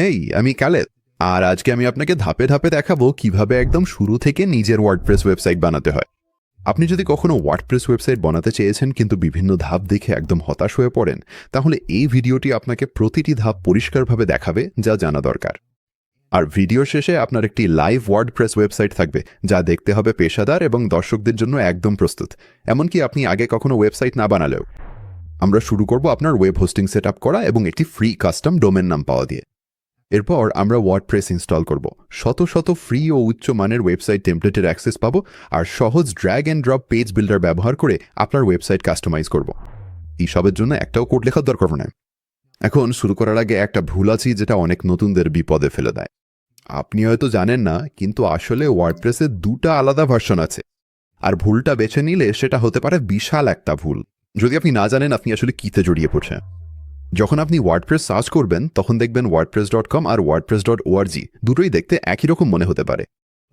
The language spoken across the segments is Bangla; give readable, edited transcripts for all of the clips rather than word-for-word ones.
হেই, আমি কালেদ। আর আজকে আমি আপনাকে ধাপে ধাপে দেখাবো কিভাবে একদম শুরু থেকে নিজের ওয়ার্ডপ্রেস ওয়েবসাইট বানাতে হয়। আপনি যদি কখনো ওয়ার্ডপ্রেস ওয়েবসাইট বানাতে চেয়েছেন কিন্তু বিভিন্ন ধাপ দেখে একদম হতাশ হয়ে পড়েন, তাহলে এই ভিডিওটি আপনাকে প্রতিটি ধাপ পরিষ্কারভাবে দেখাবে যা জানা দরকার। আর ভিডিও শেষে আপনার একটি লাইভ ওয়ার্ডপ্রেস ওয়েবসাইট থাকবে যা দেখতে হবে পেশাদার এবং দর্শকদের জন্য একদম প্রস্তুত, এমনকি আপনি আগে কখনো ওয়েবসাইট না বানালেও। আমরা শুরু করব আপনার ওয়েব হোস্টিং সেট করা এবং একটি ফ্রি কাস্টম ডোমেন নাম পাওয়া দিয়ে। এরপর আমরা ওয়ার্ডপ্রেস ইনস্টল করব, শত শত ফ্রি ও উচ্চ মানের ওয়েবসাইট টেমপ্লেটের অ্যাক্সেস পাবো, আর সহজ drag and drop page builder ব্যবহার করে আপনার ওয়েবসাইট কাস্টমাইজ করব। এইসবের জন্য একটাও কোড লেখার দরকার নেই। এখন শুরু করার আগে একটা ভুল আছে যেটা অনেক নতুনদের বিপদে ফেলে দেয়। আপনি হয়তো জানেন না, কিন্তু আসলে ওয়ার্ডপ্রেসের দুটা আলাদা ভার্সন আছে, আর ভুলটা বেছে নিলে সেটা হতে পারে বিশাল একটা ভুল। যদি আপনি না জানেন আপনি আসলে কিতে জড়িয়ে পড়ছেন। যখন আপনি ওয়ার্ডপ্রেস সার্চ করবেন তখন দেখবেন wordpress.com আর wordpress.org দুটোই দেখতে একই রকম মনে হতে পারে,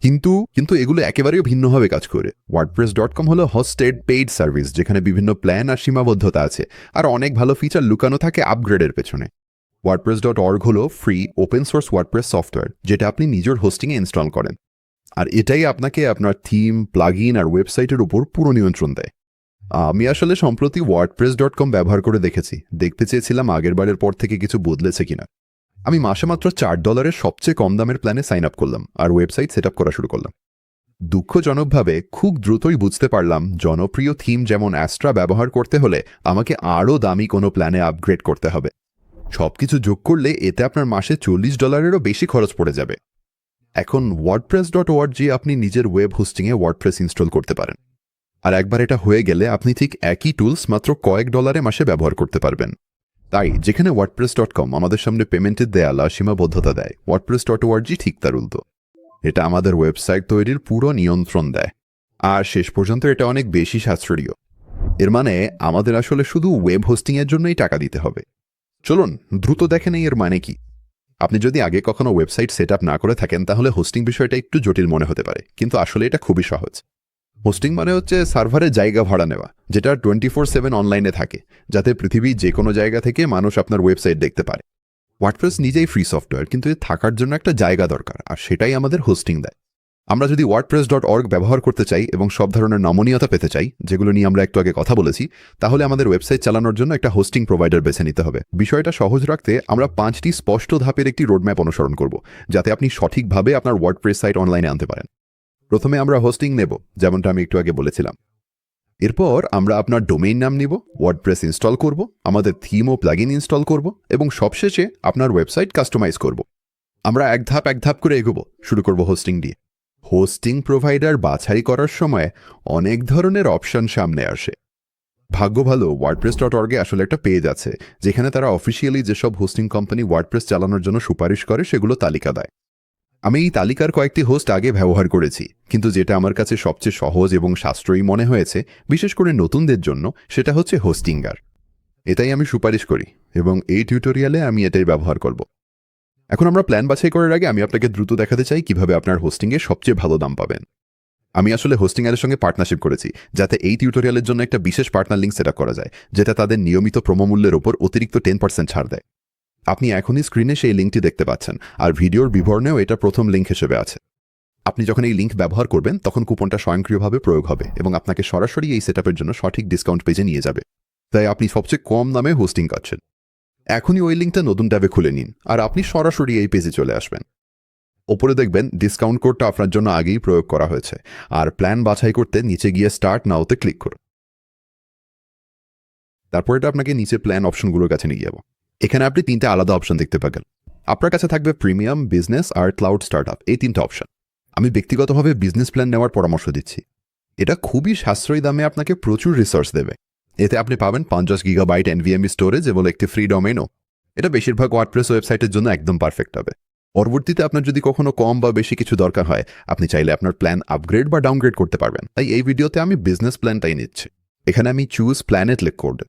কিন্তু এগুলো একেবারেই ভিন্নভাবে কাজ করে। wordpress.com হলো হোস্টেড পেইড সার্ভিস, যেখানে বিভিন্ন প্ল্যান আর সীমাবদ্ধতা আছে, আর অনেক ভালো ফিচার লুকানো থাকে আপগ্রেডের পেছনে। wordpress.org হলো free open source WordPress software, যেটা আপনি নিজের হোস্টিংয়ে ইনস্টল করেন, আর এটাই আপনাকে আপনার থিম, প্লাগইন আর ওয়েবসাইটের উপর পুরো নিয়ন্ত্রণ দেয়। আমি আসলে সম্প্রতি wordpress.com ব্যবহার করে দেখেছি, দেখতে চেয়েছিলাম আগের বারের পর থেকে কিছু বদলেছে কিনা। আমি মাসে মাত্র $4 সবচেয়ে কম দামের প্ল্যানে সাইন আপ করলাম আর ওয়েবসাইট সেট করা শুরু করলাম। দুঃখজনকভাবে খুব দ্রুতই বুঝতে পারলাম জনপ্রিয় থিম যেমন অ্যাস্ট্রা ব্যবহার করতে হলে আমাকে আরও দামি কোনো প্ল্যানে আপগ্রেড করতে হবে। সবকিছু যোগ করলে এতে আপনার মাসে $40-এরও বেশি খরচ পড়ে যাবে। এখন wordpress.org আপনি নিজের ওয়েব হোস্টিংয়ে ওয়ার্ডপ্রেস ইনস্টল করতে পারেন, আর একবার এটা হয়ে গেলে আপনি ঠিক একই টুলস মাত্র কয়েক ডলারে মাসে ব্যবহার করতে পারবেন। তাই যেখানে wordpress.com আমাদের সামনে পেমেন্টের দেয়াল আর সীমাবদ্ধতা দেয়, wordpress.org ঠিক তার উল্টো। এটা আমাদের ওয়েবসাইট তৈরির পুরো নিয়ন্ত্রণ দেয়, আর শেষ পর্যন্ত এটা অনেক বেশি সাশ্রয়ী। এর মানে আমাদের আসলে শুধু ওয়েব হোস্টিংয়ের জন্যই টাকা দিতে হবে। চলুন দ্রুত দেখে নেই এর মানে কি। আপনি যদি আগে কখনো ওয়েবসাইট সেট না করে থাকেন তাহলে হোস্টিং বিষয়টা একটু জটিল মনে হতে পারে, কিন্তু আসলে এটা খুবই সহজ। হোস্টিং মানে হচ্ছে সার্ভারে জায়গা ভাড়া নেওয়া, যেটা 24/7 অনলাইনে থাকে, যাতে পৃথিবীর যে কোনো জায়গা থেকে মানুষ আপনার ওয়েবসাইট দেখতে পারে। ওয়ার্ডপ্রেস নিজেই ফ্রি সফটওয়্যার, কিন্তু এর থাকার জন্য একটা জায়গা দরকার, আর সেটাই আমাদের হোস্টিং দেয়। আমরা যদি wordpress.org ব্যবহার করতে চাই এবং সব ধরনের নমনীয়তা পেতে চাই, যেগুলো নিয়ে আমরা একটু আগে কথা বলেছি, তাহলে আমাদের ওয়েবসাইট চালানোর জন্য একটা হোস্টিং প্রোভাইডার বেছে নিতে হবে। বিষয়টা সহজ রাখতে আমরা 5টি স্পষ্ট ধাপের একটি রোডম্যাপ অনুসরণ করব, যাতে আপনি সঠিকভাবে আপনার ওয়ার্ডপ্রেস সাইট অনলাইনে আনতে পারেন। প্রথমে আমরা হোস্টিং নেব, যেমনটা আমি একটু আগে বলেছিলাম। এরপর আমরা আপনার ডোমেইন নাম নিব, ওয়ার্ডপ্রেস ইনস্টল করব, আমাদের থিম ও প্লাগইন ইনস্টল করব, এবং সবশেষে আপনার ওয়েবসাইট কাস্টমাইজ করব। আমরা এক ধাপ করে এগোবো। শুরু করব হোস্টিং দিয়ে। হোস্টিং প্রোভাইডার বাছাই করার সময় অনেক ধরনের অপশন সামনে আসে। ভাগ্য ভালো wordpress.org আসলে একটা পেজ আছে, যেখানে তারা অফিসিয়ালি যেসব হোস্টিং কোম্পানি ওয়ার্ডপ্রেস চালানোর জন্য সুপারিশ করে সেগুলো তালিকা দেয়। আমি এই তালিকার কয়েকটি হোস্ট আগে ব্যবহার করেছি, কিন্তু যেটা আমার কাছে সবচেয়ে সহজ এবং সাশ্রয়ী মনে হয়েছে, বিশেষ করে নতুনদের জন্য, সেটা হচ্ছে হোস্টিঙ্গার। এটাই আমি সুপারিশ করি, এবং এই টিউটোরিয়ালে আমি এটাই ব্যবহার করব। এখন আমরা প্ল্যান বাছাই করার আগে আমি আপনাকে দ্রুত দেখাতে চাই কিভাবে আপনার হোস্টিংয়ে সবচেয়ে ভালো দাম পাবেন। আমি আসলে হোস্টিংয়ারের সঙ্গে পার্টনারশিপ করেছি, যাতে এই টিউটোরিয়ালের জন্য একটা বিশেষ পার্টনার লিঙ্ক সেট করা যায়, যেটা তাদের নিয়মিত প্রোমো-মূল্যের ওপর অতিরিক্ত 10% ছাড় দেয়। আপনি এখনই স্ক্রিনে সেই লিঙ্কটি দেখতে পাচ্ছেন, আর ভিডিওর বিবরণেও এটা প্রথম লিঙ্ক হিসেবে আছে। আপনি যখন এই লিঙ্ক ব্যবহার করবেন তখন কুপনটা স্বয়ংক্রিয়ভাবে প্রয়োগ হবে এবং আপনাকে সরাসরি এই সেটআপের জন্য সঠিক ডিসকাউন্ট পেজে নিয়ে যাবে। তাই আপনি সবচেয়ে কম দামে হোস্টিং পাচ্ছেন। এখনই ওই লিঙ্কটা নতুন ট্যাবে খুলে নিন, আর আপনি সরাসরি এই পেজে চলে আসবেন। ওপরে দেখবেন ডিসকাউন্ট কোডটা আপনার জন্য আগেই প্রয়োগ করা হয়েছে, আর প্ল্যান বাছাই করতে নিচে গিয়ে স্টার্ট নাওতে ক্লিক করুন। তারপর এটা আপনাকে নিচে প্ল্যান অপশনগুলোর কাছে নিয়ে যাব। এখানে আপনি 3টে আলাদা অপশন দেখতে পাবেন। আপনার কাছে থাকবে প্রিমিয়াম, বিজনেস আর ক্লাউড স্টার্টআপ, এই 3টে অপশন। আমি ব্যক্তিগতভাবে বিজনেস প্ল্যান নেওয়ার পরামর্শ দিচ্ছি। এটা খুবই সাশ্রয়ী দামে আপনাকে প্রচুর রিসোর্স দেবে। এতে আপনি পাবেন 50 GB NVMe স্টোরেজ এবং একটি ফ্রি ডোমেইনও। এটা বেশিরভাগ ওয়ার্ডপ্রেস ওয়েবসাইটের জন্য একদম পারফেক্ট হবে। পরবর্তীতে আপনার যদি কখনো কম বা বেশি কিছু দরকার হয়, আপনি চাইলে আপনার প্ল্যান আপগ্রেড বা ডাউনগ্রেড করতে পারবেন। তাই এই ভিডিওতে আমি বিজনেস প্ল্যানটাই নিচ্ছি। এখানে আমি চুজ প্ল্যানে ক্লিক করব,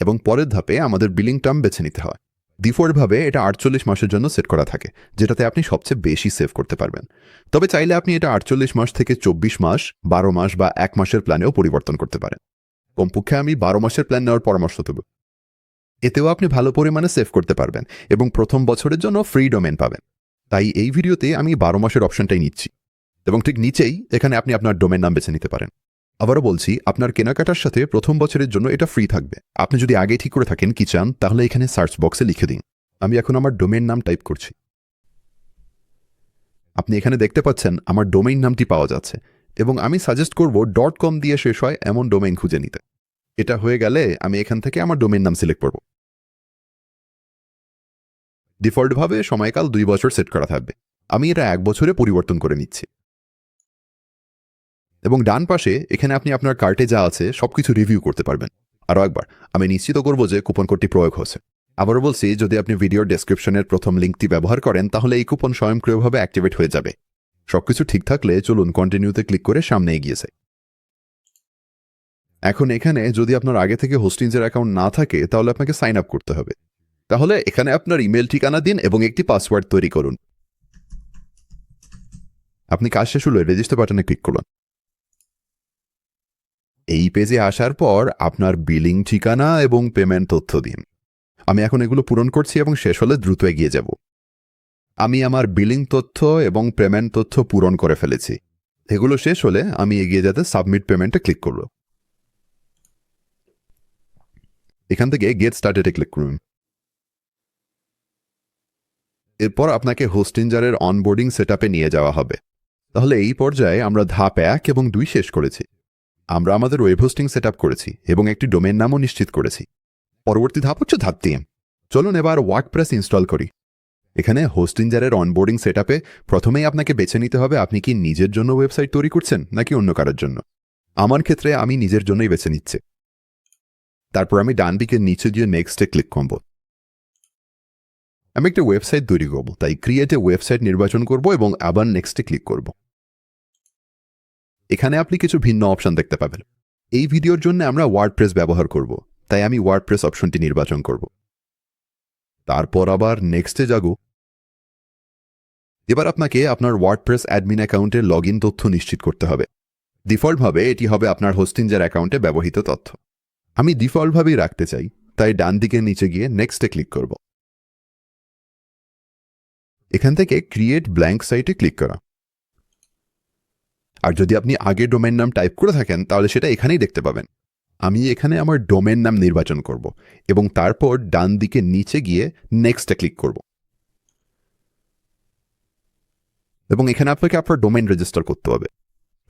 এবং পরের ধাপে আমাদের বিলিং টার্ম বেছে নিতে হয়। ডিফল্টভাবে এটা 48 মাসের জন্য সেট করা থাকে, যেটাতে আপনি সবচেয়ে বেশি সেভ করতে পারবেন। তবে চাইলে আপনি এটা 48 মাস থেকে 24 মাস, 12 মাস বা 1 মাসের প্ল্যানেও পরিবর্তন করতে পারেন। কমপক্ষে আমি 12 মাসের প্ল্যান নেওয়ার পরামর্শ দেব। এতেও আপনি ভালো পরিমাণে সেভ করতে পারবেন এবং প্রথম বছরের জন্য ফ্রি ডোমেন পাবেন। তাই এই ভিডিওতে আমি 12 মাসের অপশনটাই নিচ্ছি এবং ঠিক নিচেই এখানে আপনি আপনার ডোমেন নাম বেছে নিতে পারেন। আবারও বলছি, আপনার কেনাকাটার সাথে প্রথম বছরের জন্য এটা ফ্রি থাকবে। আপনি যদি আগে ঠিক করে থাকেন কি চান, তাহলে এখানে সার্চ বক্সে লিখে দিন। আমি এখন আমার ডোমেন নাম টাইপ করছি। আপনি এখানে দেখতে পাচ্ছেন আমার ডোমেইন নামটি পাওয়া যাচ্ছে এবং আমি সাজেস্ট করব .com দিয়ে শেষ হয় এমন ডোমেইন খুঁজে নিতে। এটা হয়ে গেলে আমি এখান থেকে আমার ডোমেইন নাম সিলেক্ট করব। ডিফল্টভাবে সময়কাল 2 বছর সেট করা থাকবে। আমি এটা 1 বছরে পরিবর্তন করে নিচ্ছি। এবং ডান পাশে এখানে আপনি আপনার কার্টে যা আছে সবকিছু রিভিউ করতে পারবেন। আরও একবার আমি নিশ্চিত করব যে কুপন কোডটি প্রয়োগ হচ্ছে। আবারও বলছি, যদি আপনি ভিডিওর ডেসক্রিপশনের প্রথম লিঙ্কটি ব্যবহার করেন তাহলে এই কুপন স্বয়ংক্রিয়ভাবে অ্যাক্টিভেট হয়ে যাবে। সবকিছু ঠিক থাকলে চলুন কন্টিনিউতে ক্লিক করে সামনে এগিয়েছে। এখন এখানে যদি আপনার আগে থেকে হোস্টিংসের অ্যাকাউন্ট না থাকে তাহলে আপনাকে সাইন আপ করতে হবে। তাহলে এখানে আপনার ইমেল ঠিকানা দিন এবং একটি পাসওয়ার্ড তৈরি করুন। আপনি কাজ শেষ হলে রেজিস্টার বাটনে ক্লিক করুন। এই পেজে আসার পর আপনার বিলিং ঠিকানা এবং পেমেন্ট তথ্য দিন। আমি এখন এগুলো পূরণ করছি এবং শেষ হলে দ্রুত এগিয়ে যাব। আমি আমার বিলিং তথ্য এবং পেমেন্ট তথ্য পূরণ করে ফেলেছি। এগুলো শেষ হলে আমি এগিয়ে যেতে সাবমিট পেমেন্টে ক্লিক করব। এখান থেকে গেট স্টার্টেডে ক্লিক করুন। এরপর আপনাকে হোস্টিঞ্জারের অনবোর্ডিং সেটআপে নিয়ে যাওয়া হবে। তাহলে এই পর্যায়ে আমরা ধাপ 1 এবং 2 শেষ করেছি। আমরা আমাদের ওয়েব হোস্টিং সেটআপ করেছি এবং একটি ডোমেন নামও নিশ্চিত করেছি। পরবর্তী ধাপ হচ্ছে ধাপ 3। চলুন এবার ওয়ার্ডপ্রেস ইনস্টল করি। এখানে হোস্টিঞ্জারের অনবোর্ডিং সেটআপে প্রথমেই আপনাকে বেছে নিতে হবে আপনি কি নিজের জন্য ওয়েবসাইট তৈরি করছেন নাকি অন্য কারোর জন্য। আমার ক্ষেত্রে আমি নিজের জন্যই বেছে নিচ্ছি। তারপর আমি ডান দিকের নিচে গিয়ে নেক্সটে ক্লিক করব। আমি একটা ওয়েবসাইট তৈরি করব, তাই ক্রিয়েট এ ওয়েবসাইট নির্বাচন করব এবং আবার নেক্সটে ক্লিক করব। এখানে আপনি কিছু ভিন্ন অপশন দেখতে পাবেন। এই ভিডিওর জন্য আমরা ওয়ার্ডপ্রেস ব্যবহার করব, তাই আমি ওয়ার্ডপ্রেস অপশনটি নির্বাচন করব। তারপর আবার নেক্সটে যাব। এবার আপনাকে আপনার ওয়ার্ডপ্রেস অ্যাডমিন অ্যাকাউন্টের লগইন তথ্য নিশ্চিত করতে হবে। ডিফল্টভাবে এটি হবে আপনার হোস্টিঞ্জার অ্যাকাউন্টে ব্যবহৃত তথ্য। আমি ডিফল্টভাবেই রাখতে চাই, তাই ডান দিকের নিচে গিয়ে নেক্সটে ক্লিক করব। এখান থেকে ক্রিয়েট ব্ল্যাঙ্ক সাইটে ক্লিক করা। আর যদি আপনি আগে ডোমেন নাম টাইপ করে থাকেন তাহলে সেটা এখানেই দেখতে পাবেন। আমি এখানে আমার ডোমেন নাম নির্বাচন করব এবং তারপর ডান দিকে নিচে গিয়ে নেক্সটে ক্লিক করব। এবং এখানে আপনাকে আপনার ডোমেন রেজিস্টার করতে হবে।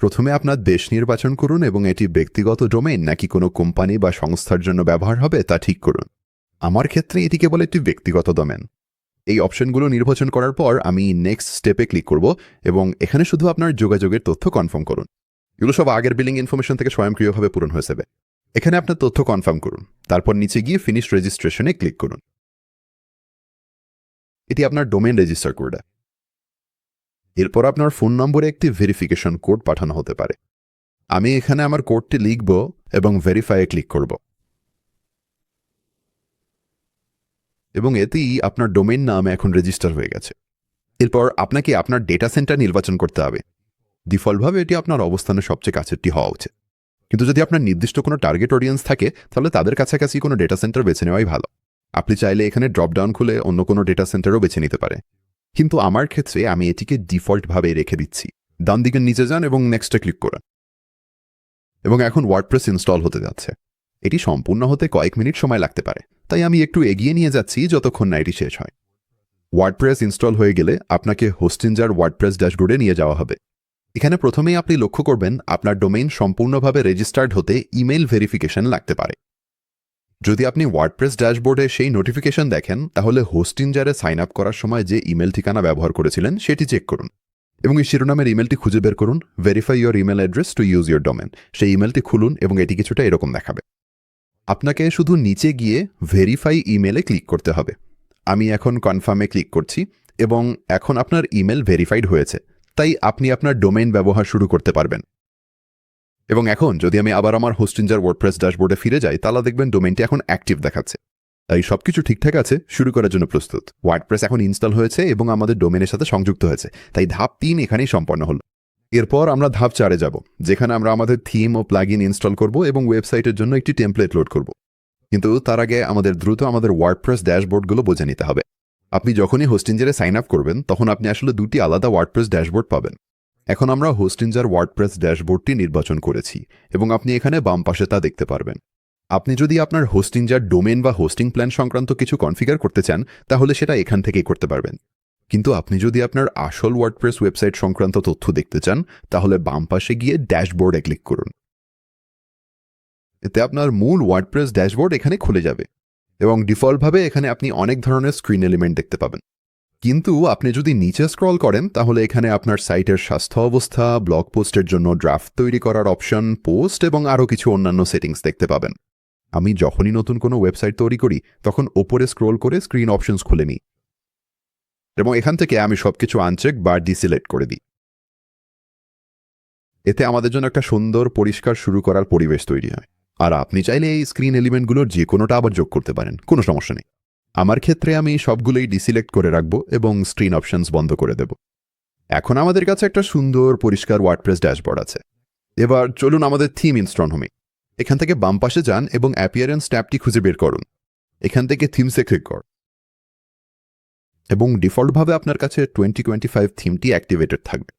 প্রথমে আপনার দেশ নির্বাচন করুন এবং এটি ব্যক্তিগত ডোমেইন নাকি কোনো কোম্পানি বা সংস্থার জন্য ব্যবহার হবে তা ঠিক করুন। আমার ক্ষেত্রে এটি কেবল একটি ব্যক্তিগত ডোমেন। এই অপশনগুলো নির্বাচন করার পর আমি নেক্সট স্টেপে ক্লিক করব এবং এখানে শুধু আপনার যোগাযোগের তথ্য কনফার্ম করুন। এগুলো সব আগের বিলিং ইনফরমেশন থেকে স্বয়ংক্রিয়ভাবে পূরণ হয়ে যাবে। এখানে আপনার তথ্য কনফার্ম করুন, তারপর নিচে গিয়ে ফিনিশ রেজিস্ট্রেশনে ক্লিক করুন। এটি আপনার ডোমেন রেজিস্টার করবে। এরপর আপনার ফোন নম্বরে একটি ভেরিফিকেশন কোড পাঠানো হতে পারে। আমি এখানে আমার কোডটি লিখব এবং ভেরিফাইয়ে ক্লিক করব। এবং এতেই আপনার ডোমেইন নাম এখন রেজিস্টার হয়ে গেছে। এরপর আপনাকে আপনার ডেটা সেন্টার নির্বাচন করতে হবে। ডিফল্টভাবে এটি আপনার অবস্থানের সবচেয়ে কাছেরটি হওয়া উচিত, কিন্তু যদি আপনার নির্দিষ্ট কোনো টার্গেট অডিয়েন্স থাকে তাহলে তাদের কাছাকাছি কোনো ডেটা সেন্টার বেছে নেওয়াই ভালো। আপনি চাইলে এখানে ড্রপডাউন খুলে অন্য কোনো ডেটা সেন্টারও বেছে নিতে পারে, কিন্তু আমার ক্ষেত্রে আমি এটিকে ডিফল্টভাবে রেখে দিচ্ছি। ডান দিকে নিচে যান এবং নেক্সটে ক্লিক করুন। এবং এখন ওয়ার্ডপ্রেস ইনস্টল হতে যাচ্ছে। এটি সম্পূর্ণ হতে কয়েক মিনিট সময় লাগতে পারে, তাই আমি একটু এগিয়ে নিয়ে যাচ্ছি যতক্ষণ না এটি শেষ হয়। ওয়ার্ডপ্রেস ইনস্টল হয়ে গেলে আপনাকে হোস্টিঞ্জার ওয়ার্ডপ্রেস ড্যাশবোর্ডে নিয়ে যাওয়া হবে। এখানে প্রথমেই আপনি লক্ষ্য করবেন আপনার ডোমেইন সম্পূর্ণভাবে রেজিস্টার্ড হতে ইমেইল ভেরিফিকেশন লাগতে পারে। যদি আপনি ওয়ার্ডপ্রেস ড্যাশবোর্ডে সেই নোটিফিকেশন দেখেন তাহলে হোস্টিঞ্জারে সাইন আপ করার সময় যে ইমেল ঠিকানা ব্যবহার করেছিলেন সেটি চেক করুন এবং এই শিরোনামের ইমেলটি খুঁজে বের করুন। Verify your email address to use your domain. সেই ইমেলটি খুলুন এবং এটি কিছুটা এরকম দেখাবে। আপনাকে শুধু নিচে গিয়ে ভেরিফাই ইমেলে ক্লিক করতে হবে। আমি এখন কনফার্মে ক্লিক করছি এবং এখন আপনার ইমেল ভেরিফাইড হয়েছে, তাই আপনি আপনার ডোমেইন ব্যবহার শুরু করতে পারবেন। এবং এখন যদি আমি আবার আমার হোস্টিঞ্জার ওয়ার্ডপ্রেস ড্যাশবোর্ডে ফিরে যাই তাহলে দেখবেন ডোমেইনটি এখন অ্যাক্টিভ দেখাচ্ছে। তাই সবকিছু ঠিকঠাক আছে, শুরু করার জন্য প্রস্তুত। ওয়ার্ডপ্রেস এখন ইনস্টল হয়েছে এবং আমাদের ডোমেনের সাথে সংযুক্ত হয়েছে, তাই ধাপ 3 এখানেই সম্পন্ন হলো। এরপর আমরা ধাপ 4-এ যাব, যেখানে আমরা আমাদের থিম ও প্লাগইন ইনস্টল করব এবং ওয়েবসাইটের জন্য একটি টেমপ্লেট লোড করব। কিন্তু তার আগে আমাদের দ্রুত আমাদের ওয়ার্ডপ্রেস ড্যাশবোর্ডগুলো বুঝে নিতে হবে। আপনি যখনই হোস্টিঞ্জারে সাইন আপ করবেন তখন আপনি আসলে দুটি আলাদা ওয়ার্ডপ্রেস ড্যাশবোর্ড পাবেন। এখন আমরা হোস্টিঞ্জার ওয়ার্ডপ্রেস ড্যাশবোর্ডটি নির্বাচন করেছি এবং আপনি এখানে বাম পাশে তা দেখতে পারবেন। আপনি যদি আপনার হোস্টিঞ্জার ডোমেন বা হোস্টিং প্ল্যান সংক্রান্ত কিছু কনফিগার করতে চান তাহলে সেটা এখান থেকেই করতে পারবেন। কিন্তু আপনি যদি আপনার আসল ওয়ার্ডপ্রেস ওয়েবসাইট সংক্রান্ত তথ্য দেখতে চান তাহলে বাম পাশে গিয়ে ড্যাশবোর্ডে ক্লিক করুন। এতে আপনার মূল ওয়ার্ডপ্রেস ড্যাশবোর্ড এখানে খুলে যাবে এবং ডিফল্টভাবে এখানে আপনি অনেক ধরনের স্ক্রিন এলিমেন্ট দেখতে পাবেন। কিন্তু আপনি যদি নিচে স্ক্রল করেন তাহলে এখানে আপনার সাইটের স্বাস্থ্য অবস্থা, ব্লগ পোস্টের জন্য ড্রাফট তৈরি করার অপশন, পোস্ট এবং আরও কিছু অন্যান্য সেটিংস দেখতে পাবেন। আমি যখনই নতুন কোনো ওয়েবসাইট তৈরি করি তখন ওপরে স্ক্রল করে স্ক্রিন অপশনস খুলে নিই এবং এখান থেকে আমি সবকিছু আনচেক বা ডিসিলেক্ট করে দিই। এতে আমাদের জন্য একটা সুন্দর পরিষ্কার শুরু করার পরিবেশ তৈরি হয়। আর আপনি চাইলে এই স্ক্রিন এলিমেন্টগুলোর যে কোনোটা আবার যোগ করতে পারেন, কোনো সমস্যা নেই। আমার ক্ষেত্রে আমি সবগুলোই ডিসিলেক্ট করে রাখবো এবং স্ক্রিন অপশনস বন্ধ করে দেব। এখন আমাদের কাছে একটা সুন্দর পরিষ্কার ওয়ার্ডপ্রেস ড্যাশবোর্ড আছে। এবার চলুন আমাদের থিম ইনস্টল হোমে। এখান থেকে বাম পাশে যান এবং অ্যাপিয়ারেন্স ট্যাবটি খুঁজে বের করুন। এখান থেকে থিমসে ক্লিক কর এবং ডিফল্টভাবে আপনার কাছে 2025 থিমটি অ্যাক্টিভেটেড থাকবে।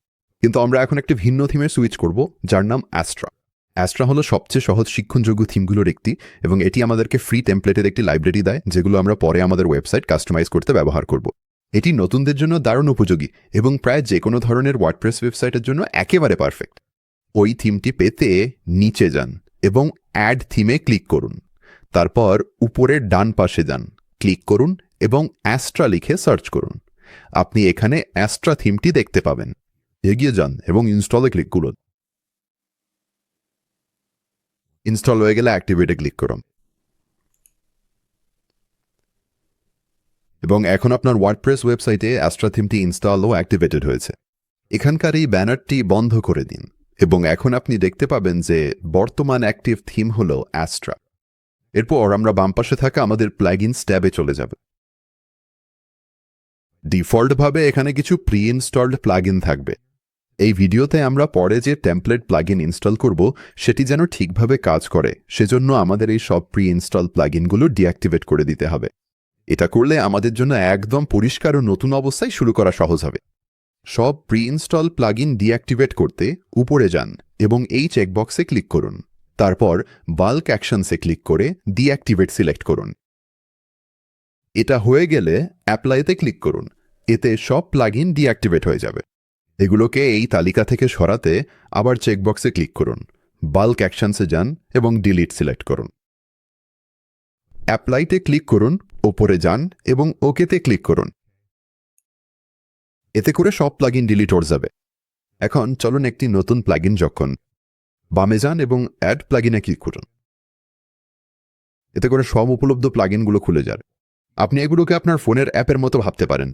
কিন্তু আমরা এখন একটি ভিন্ন থিমে সুইচ করব যার নাম অ্যাস্ট্রা। অ্যাস্ট্রা হলো সবচেয়ে সহজ শিক্ষণযোগ্য থিমগুলোর একটি এবং এটি আমাদেরকে ফ্রি টেমপ্লেটের একটি লাইব্রেরি দেয় যেগুলো আমরা পরে আমাদের ওয়েবসাইট কাস্টমাইজ করতে ব্যবহার করব। এটি নতুনদের জন্য দারুণ উপযোগী এবং প্রায় যে কোনো ধরনের ওয়ার্ডপ্রেস ওয়েবসাইটের জন্য একেবারে পারফেক্ট। ওই থিমটি পেতে নিচে যান এবং অ্যাড থিমে ক্লিক করুন। তারপর উপরের ডান পাশে যান, ক্লিক করুন এবং অ্যাস্ট্রা লিখে সার্চ করুন। আপনি এখানে অ্যাস্ট্রা থিমটি দেখতে পাবেন। এগিয়ে যান এবং ইনস্টলে ক্লিক করুন। ইনস্টল হয়ে গেলে অ্যাক্টিভেটে ক্লিক করুন এবং এখন আপনার ওয়ার্ডপ্রেস ওয়েবসাইটে অ্যাস্ট্রা থিমটি ইনস্টল ও অ্যাক্টিভেটেড হয়েছে। এখানকার এই ব্যানারটি বন্ধ করে দিন এবং এখন আপনি দেখতে পাবেন যে বর্তমান অ্যাক্টিভ থিম হল অ্যাস্ট্রা। এরপর আমরা বাম পাশে থাকা আমাদের প্লাগইনস ট্যাবে চলে যাব। ডিফল্টভাবে এখানে কিছু প্রি ইনস্টলড প্লাগইন থাকবে। এই ভিডিওতে আমরা পরে যে টেমপ্লেট প্লাগইন ইনস্টল করব সেটি যেন ঠিকভাবে কাজ করে সেজন্য আমাদের এই সব প্রি ইনস্টল প্লাগইনগুলো ডিঅ্যাক্টিভেট করে দিতে হবে। এটা করলে আমাদের জন্য একদম পরিষ্কার ও নতুন অবস্থায় শুরু করা সহজ হবে। সব প্রি ইনস্টল প্লাগইন ডিঅ্যাক্টিভেট করতে উপরে যান এবং এই চেকবক্সে ক্লিক করুন। তারপর বাল্ক অ্যাকশনসে ক্লিক করে ডিঅ্যাক্টিভেট সিলেক্ট করুন। এটা হয়ে গেলে অ্যাপ্লাইতে ক্লিক করুন। এতে সব প্লাগইন ডিঅ্যাক্টিভেট হয়ে যাবে। এগুলোকে এই তালিকা থেকে সরাতে আবার চেকবক্সে ক্লিক করুন, বাল্ক অ্যাকশনসে যান এবং ডিলিট সিলেক্ট করুন। অ্যাপ্লাইতে ক্লিক করুন, ওপরে যান এবং ওকেতে ক্লিক করুন। এতে করে সব প্লাগইন ডিলিট হয়ে যাবে। এখন চলুন একটি নতুন প্লাগইন যখন বামে যান এবং অ্যাড প্লাগইনে ক্লিক করুন। এতে করে সব উপলব্ধ প্লাগইনগুলো খুলে যাবে। আপনি এগুলোকে আপনার ফোনের অ্যাপের মতো ভাবতে পারেন।